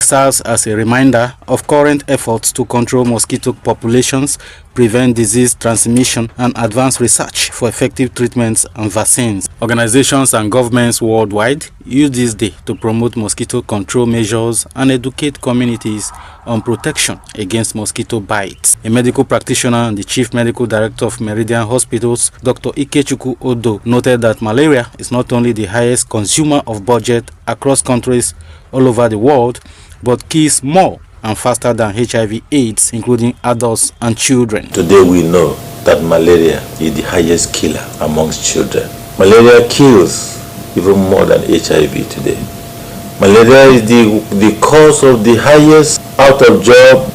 serves as a reminder of current efforts to control mosquito populations, prevent disease transmission, and advance research for effective treatments and vaccines. Organizations and governments worldwide use this day to promote mosquito control measures and educate communities on protection against mosquito bites. A medical practitioner and the chief medical director of Meridian Hospitals, Dr. Ikechukwu Odo, noted that malaria is not only the highest consumer of budget across countries all over the world, but kills more and faster than HIV/AIDS, including adults and children. Today we know that malaria is the highest killer amongst children. Malaria kills even more than HIV today. Malaria is the cause of the highest out of job,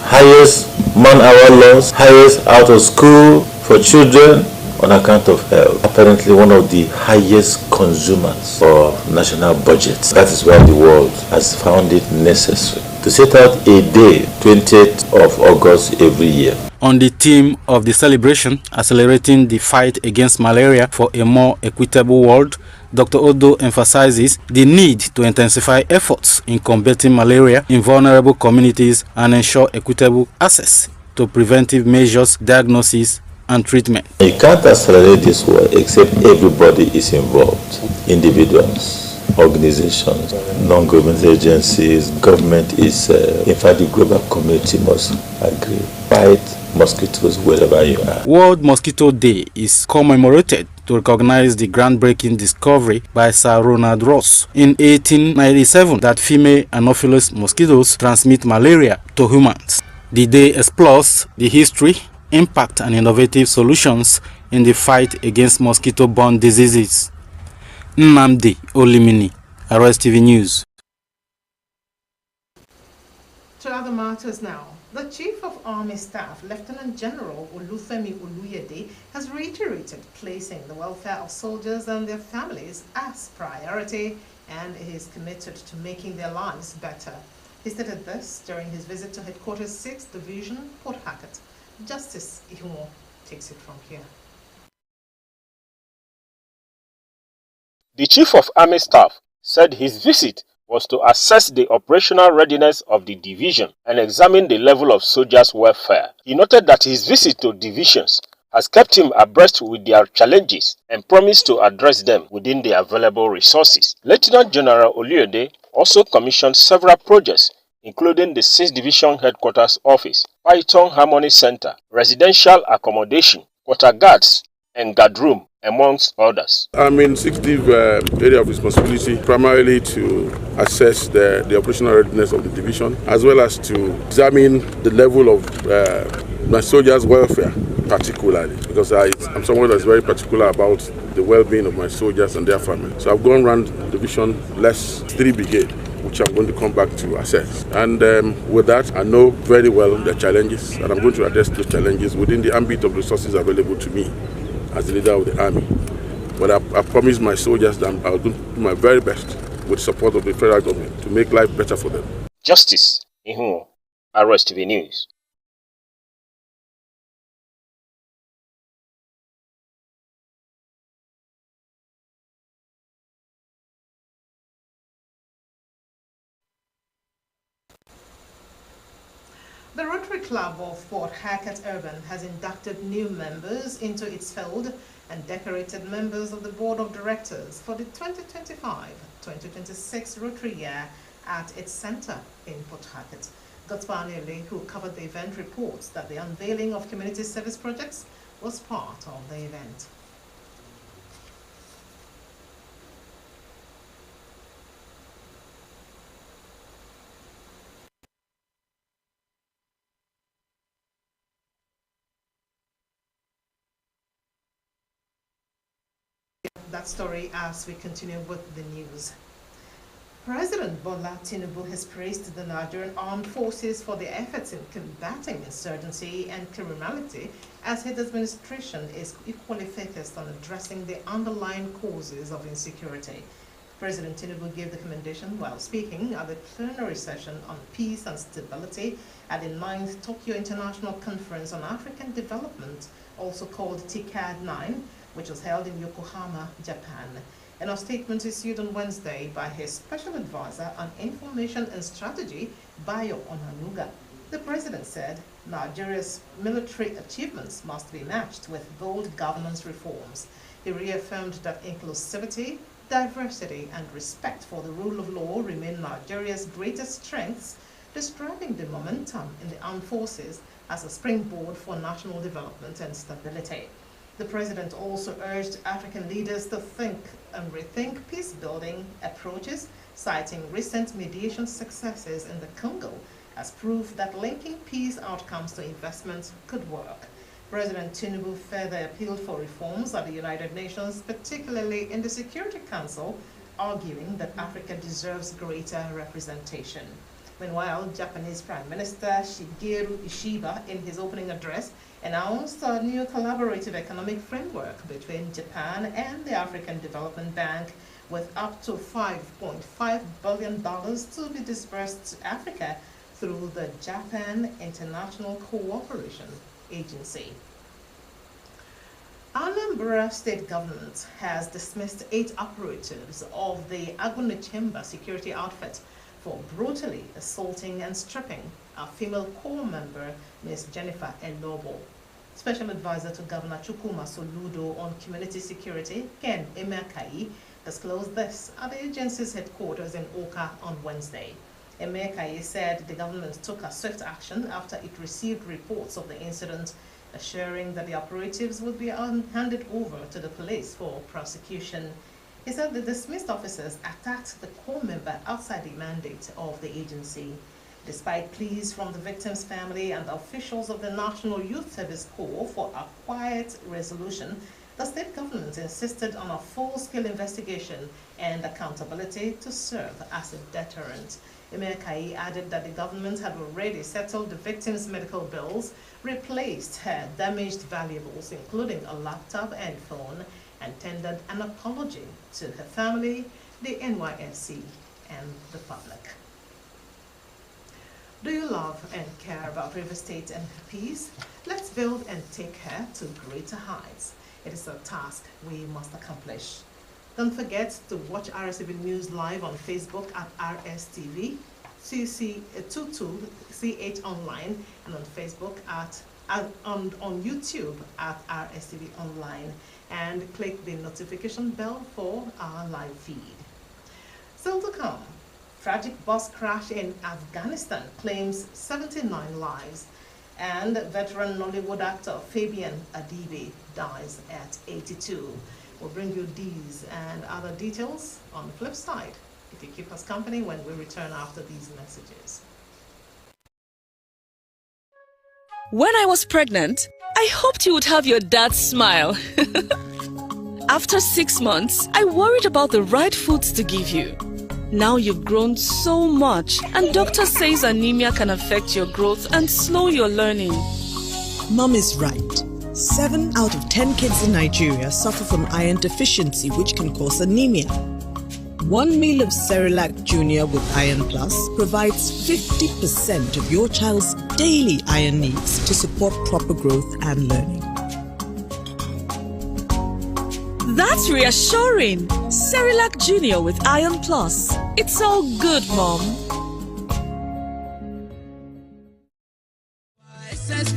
highest man-hour loss, highest out of school for children on account of health. Apparently one of the highest consumers for national budgets. That is why the world has found it necessary to set out a day, 20th of August every year. On the theme of the celebration, accelerating the fight against malaria for a more equitable world, Dr. Odo emphasizes the need to intensify efforts in combating malaria in vulnerable communities and ensure equitable access to preventive measures, diagnosis, and treatment. You can't accelerate this work except everybody is involved. Individuals, organizations, non-government agencies, government is, in fact the global community must agree. Fight mosquitoes wherever you are. World Mosquito Day is commemorated to recognize the groundbreaking discovery by Sir Ronald Ross in 1897 that female Anopheles mosquitoes transmit malaria to humans. The day explores the history, impact, and innovative solutions in the fight against mosquito-borne diseases. Nnamdi Olimini, Rstv News. To other matters now. The Chief of Army Staff, Lieutenant General Olufemi Oluyede, has reiterated placing the welfare of soldiers and their families as priority, and he is committed to making their lives better. He stated this during his visit to Headquarters 6th Division, Port Harcourt. Justice Ihumo takes it from here. The Chief of Army Staff said his visit was to assess the operational readiness of the division and examine the level of soldiers' welfare. He noted that his visit to divisions has kept him abreast with their challenges and promised to address them within the available resources. Lieutenant General Oluyede also commissioned several projects, including the 6th Division Headquarters Office, Python Harmony Center, residential accommodation, quarter guards, and guard room, amongst others. I'm in 6th Div area of responsibility, primarily to assess the operational readiness of the division, as well as to examine the level of my soldiers' welfare, particularly, because I'm someone that's very particular about the well-being of my soldiers and their families. So I've gone around the division, less 3 brigade, which I'm going to come back to assess. And with that, I know very well the challenges, and I'm going to address those challenges within the ambit of resources available to me as the leader of the army. But I promise my soldiers that I'll do my very best with support of the federal government to make life better for them. Justice Ihumo, Rstv News. The Rotary Club of Port Harcourt Urban has inducted new members into its fold and decorated members of the Board of Directors for the 2025-2026 Rotary year at its center in Port Harcourt. Gotspanele, who covered the event, reports that the unveiling of community service projects was part of the event. That story as we continue with the news. President Bola Tinubu has praised the Nigerian Armed Forces for their efforts in combating insurgency and criminality, as his administration is equally focused on addressing the underlying causes of insecurity. President Tinubu gave the commendation while speaking at the plenary session on peace and stability at the 9th Tokyo International Conference on African Development, also called TICAD 9, which was held in Yokohama, Japan. In a statement issued on Wednesday by his special advisor on information and strategy, Bayo Onanuga, the president said Nigeria's military achievements must be matched with bold governance reforms. He reaffirmed that inclusivity, diversity, and respect for the rule of law remain Nigeria's greatest strengths, describing the momentum in the armed forces as a springboard for national development and stability. The president also urged African leaders to think and rethink peace-building approaches, citing recent mediation successes in the Congo as proof that linking peace outcomes to investment could work. President Tinubu further appealed for reforms at the United Nations, particularly in the Security Council, arguing that Africa deserves greater representation. Meanwhile, Japanese Prime Minister Shigeru Ishiba, in his opening address, announced a new collaborative economic framework between Japan and the African Development Bank, with up to $5.5 billion to be disbursed to Africa through the Japan International Cooperation Agency. Anambra State Government has dismissed 8 operatives of the Agunechemba security outfit for brutally assaulting and stripping a female corps member, Ms. Jennifer Elobo. Special Advisor to Governor Chukwuma Soludo on Community Security, Ken Emeakai, disclosed this at the agency's headquarters in Oka on Wednesday. Emeakai said the government took a swift action after it received reports of the incident, assuring that the operatives would be handed over to the police for prosecution. He said the dismissed officers attacked the corps member outside the mandate of the agency. Despite pleas from the victim's family and officials of the National Youth Service Corps for a quiet resolution, the state government insisted on a full-scale investigation and accountability to serve as a deterrent. Emeakai added that the government had already settled the victim's medical bills, replaced her damaged valuables, including a laptop and phone, and tendered an apology to her family, the NYSC, and the public. Do you love and care about River State and her peace? Let's build and take her to greater heights. It is a task we must accomplish. Don't forget to watch Rstvlive News live on Facebook at Rstv, CC22CH online, and on Facebook on YouTube at Rstv online, and click the notification bell for our live feed. Still to come, tragic bus crash in Afghanistan claims 79 lives, and veteran Nollywood actor Fabian Adibe dies at 82. We'll bring you these and other details on the flip side, if you keep us company when we return after these messages. When I was pregnant, I hoped you would have your dad's smile. After 6 months, I worried about the right foods to give you. Now you've grown so much, and doctor says anemia can affect your growth and slow your learning. Mom is right. 7 out of 10 kids in Nigeria suffer from iron deficiency, which can cause anemia. 1 meal of Cerelac Junior with Iron Plus provides 50% of your child's daily iron needs to support proper growth and learning. That's reassuring. Cerelac Junior with Iron Plus. It's all good, Mom.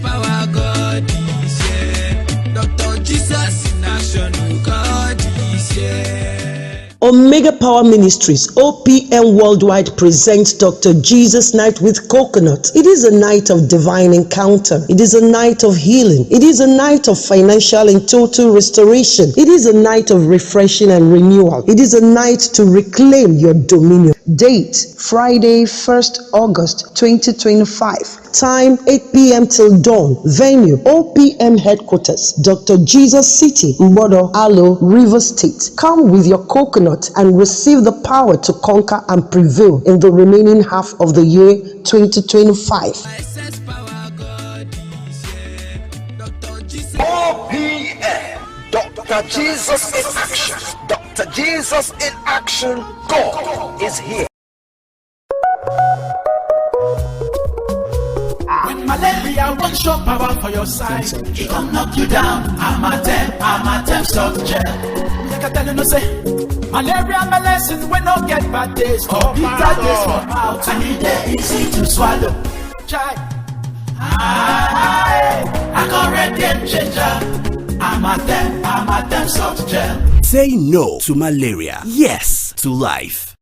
Power God is here. Dr. Jesus in action, God is here. Omega Power Ministries OPM Worldwide presents Dr. Jesus Night with Coconut. It is a night of divine encounter. It is a night of healing. It is a night of financial and total restoration. It is a night of refreshing and renewal. It is a night to reclaim your dominion. Date, Friday, 1st August 2025. Time 8 p.m. till dawn. Venue, OPM Headquarters, Dr. Jesus City, Mbodo, Alo, River State. Come with your coconut and receive the power to conquer and prevail in the remaining half of the year 2025. OPM, Dr. Jesus in action. Dr. Jesus in action. God is here. When malaria won't show power for your side, it don't knock you down. I'm a temp, stop gel. Like I tell you no say. Malaria medicine we no get bad taste. Oh, bitter taste for mouth and it dey easy to swallow. Try. I got red game changer. I'm a them soft gel. Say no to malaria. Yes to life.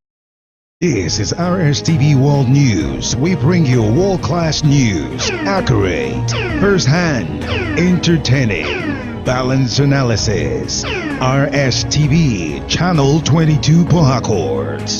This is Rstv World News. We bring you world-class news, accurate, first-hand, entertaining, balanced analysis. Rstv, Channel 22 Port Harcourt.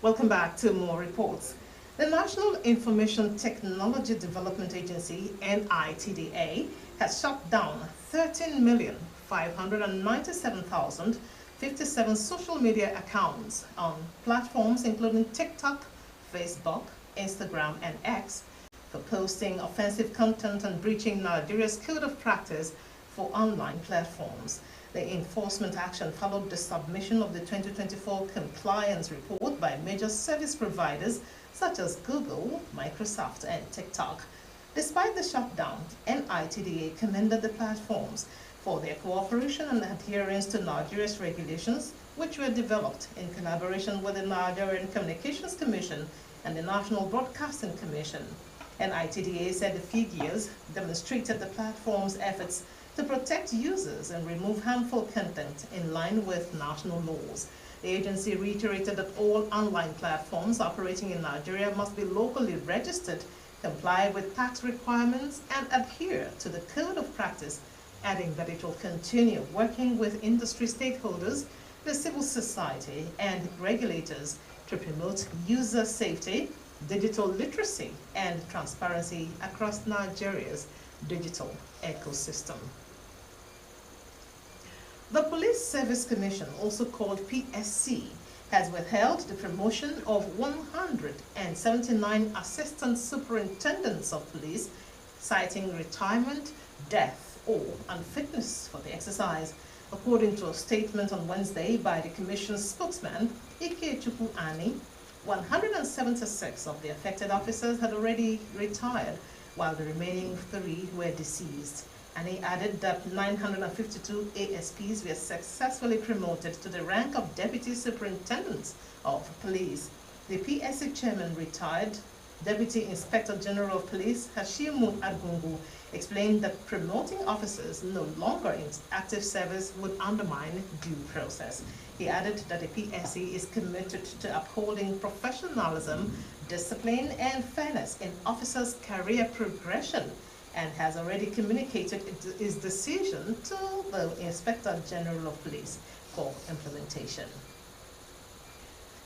Welcome back to more reports. The National Information Technology Development Agency, NITDA, has shut down 13,597,057 social media accounts on platforms including TikTok, Facebook, Instagram, and X for posting offensive content and breaching Nigeria's Code of Practice for online platforms. The enforcement action followed the submission of the 2024 compliance report by major service providers such as Google, Microsoft, and TikTok. Despite the shutdown, NITDA commended the platforms for their cooperation and adherence to Nigeria's regulations, which were developed in collaboration with the Nigerian Communications Commission and the National Broadcasting Commission. NITDA said the figures demonstrated the platform's efforts to protect users and remove harmful content in line with national laws. The agency reiterated that all online platforms operating in Nigeria must be locally registered, comply with tax requirements, and adhere to the Code of Practice, adding that it will continue working with industry stakeholders, the civil society, and regulators to promote user safety, digital literacy, and transparency across Nigeria's digital ecosystem. The Police Service Commission, also called PSC, has withheld the promotion of 179 assistant superintendents of police, citing retirement, death, or unfitness for the exercise. According to a statement on Wednesday by the Commission's spokesman, Ikechukwu Ani, 176 of the affected officers had already retired, while the remaining 3 were deceased. And he added that 952 ASPs were successfully promoted to the rank of Deputy Superintendents of Police. The PSC chairman, retired Deputy Inspector General of Police Hashimu Agungu, explained that promoting officers no longer in active service would undermine due process. He added that the PSC is committed to upholding professionalism, discipline, and fairness in officers' career progression, and has already communicated his decision to the Inspector General of Police for implementation.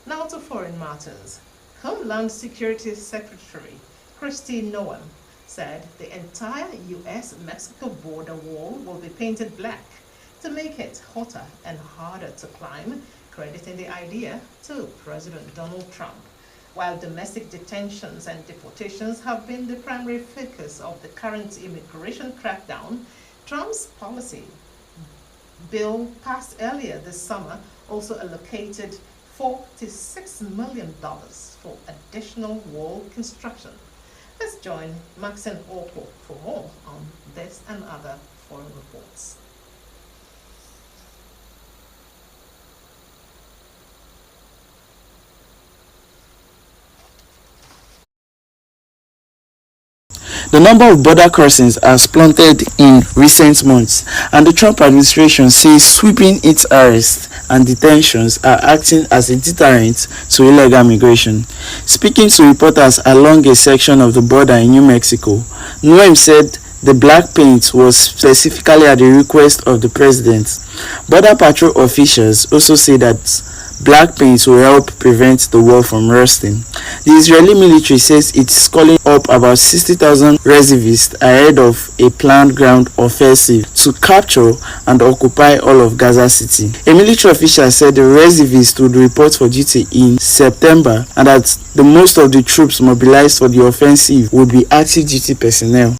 Now to foreign matters. Homeland Security Secretary Kristi Noem said the entire U.S.-Mexico border wall will be painted black to make it hotter and harder to climb, crediting the idea to President Donald Trump. While domestic detentions and deportations have been the primary focus of the current immigration crackdown, Trump's policy bill passed earlier this summer also allocated $46 million for additional wall construction. Let's join Maxine Orpo for more on this and other foreign reports. The number of border crossings has plummeted in recent months, and the Trump administration says sweeping its arrests and detentions are acting as a deterrent to illegal migration. Speaking to reporters along a section of the border in New Mexico, Noem said the black paint was specifically at the request of the president. Border Patrol officials also say that black paint will help prevent the wall from rusting. The Israeli military says it's calling up about 60,000 reservists ahead of a planned ground offensive to capture and occupy all of Gaza City. A military official said the reservists would report for duty in September and that the most of the troops mobilized for the offensive would be active duty personnel.